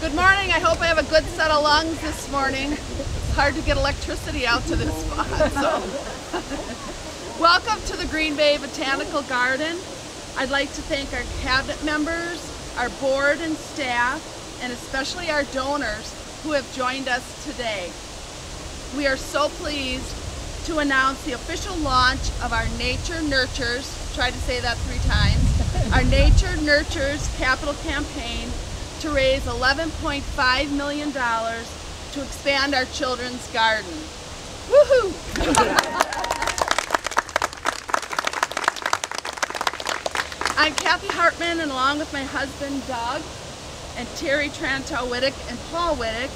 Good morning. I hope I have a good set of lungs this morning. It's hard to get electricity out to this spot. So. Welcome to the Green Bay Botanical Garden. I'd like to thank our cabinet members, our board and staff, and especially our donors who have joined us today. We are so pleased to announce the official launch of our Nature Nurtures, try to say that 3 times, our Nature Nurtures capital campaign to raise $11.5 million to expand our children's garden. Woohoo! I'm Kathy Hartman, and along with my husband Doug and Terry Trantow-Wittick and Paul Wittick,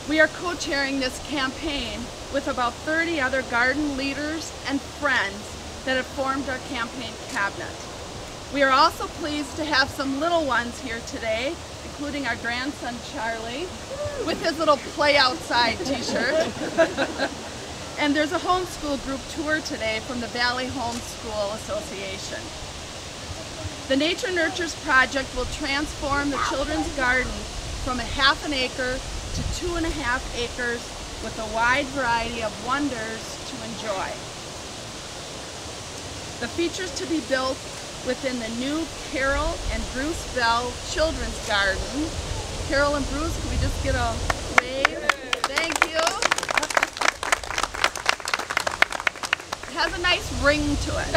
we are co-chairing this campaign with about 30 other garden leaders and friends that have formed our campaign cabinet. We are also pleased to have some little ones here today, including our grandson Charlie with his little play outside t-shirt. And there's a homeschool group tour today from the Valley Homeschool Association. The Nature Nurtures project will transform the children's garden from a ½ an acre to 2½ acres with a wide variety of wonders to enjoy. The features to be built within the new Carol and Bruce Bell Children's Garden. Carol and Bruce, can we just get a wave? Thank you. It has a nice ring to it.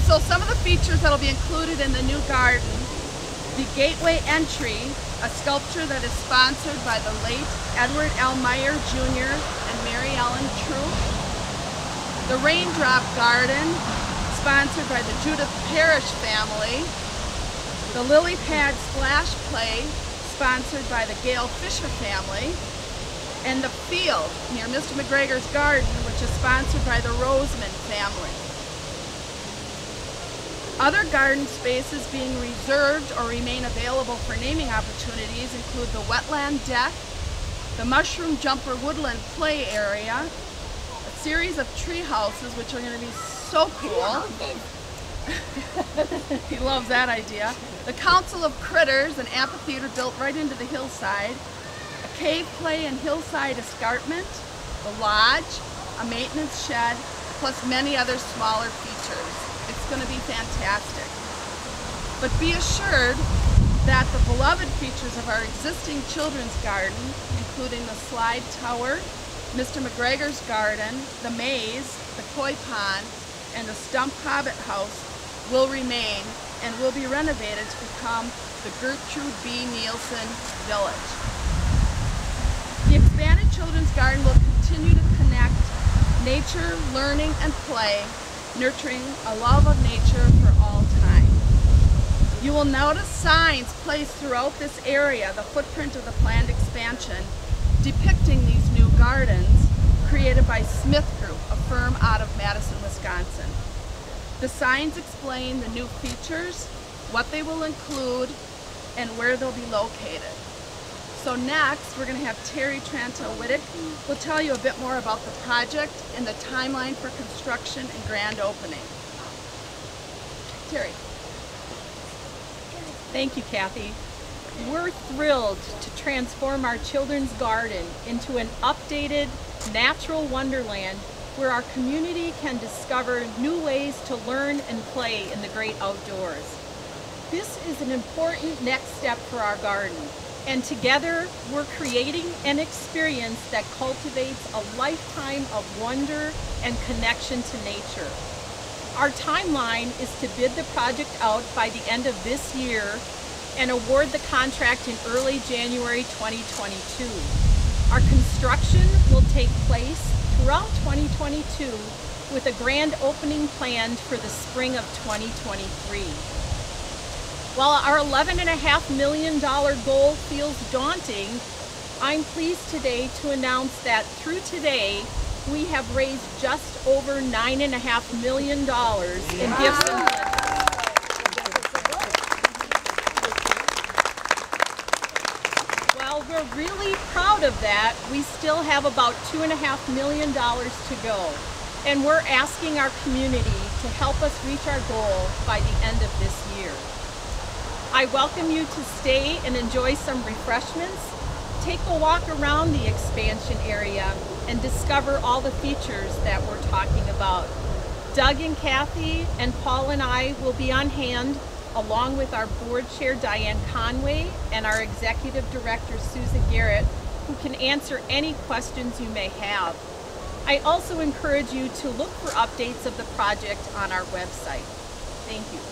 So some of the features that will be included in the new garden: the gateway entry, a sculpture that is sponsored by the late Edward L. Meyer Jr. and Mary Ellen Troop. The Raindrop Garden, sponsored by the Judith Parrish family. The Lily Pad Splash Play, sponsored by the Gail Fisher family. And the Field, near Mr. McGregor's garden, which is sponsored by the Roseman family. Other garden spaces being reserved or remain available for naming opportunities include the wetland deck, the mushroom jumper woodland play area, a series of tree houses which are going to be so cool. He loves that idea. The Council of Critters, an amphitheater built right into the hillside, a cave play and hillside escarpment, the lodge, a maintenance shed, plus many other smaller features. It's going to be fantastic. But be assured that the beloved features of our existing children's garden, including the slide tower, Mr. McGregor's garden, the maze, the koi pond, and the stump hobbit house will remain and will be renovated to become the Gertrude B. Nielsen Village. The expanded children's garden will continue to connect nature, learning, and play, nurturing a love of nature for all time. You will notice signs placed throughout this area, the footprint of the planned expansion, depicting these new gardens created by Smith Group, a firm out of Madison, Wisconsin. The signs explain the new features, what they will include, and where they'll be located. So next, we're going to have Terry Trantow-Wittick who will tell you a bit more about the project and the timeline for construction and grand opening. Terry. Thank you, Kathy. We're thrilled to transform our children's garden into an updated natural wonderland where our community can discover new ways to learn and play in the great outdoors. This is an important next step for our garden. And together, we're creating an experience that cultivates a lifetime of wonder and connection to nature. Our timeline is to bid the project out by the end of this year and award the contract in early January 2022. Our construction will take place throughout 2022 with a grand opening planned for the spring of 2023. While our $11.5 million goal feels daunting, I'm pleased today to announce that through today, we have raised just over $9.5 million in gifts and gifts. While we're really proud of that, we still have about $2.5 million to go. And we're asking our community to help us reach our goal by the end of this year. I welcome you to stay and enjoy some refreshments. Take a walk around the expansion area and discover all the features that we're talking about. Doug and Kathy and Paul and I will be on hand along with our board chair Diane Conway and our executive director Susan Garrett, who can answer any questions you may have. I also encourage you to look for updates of the project on our website. Thank you.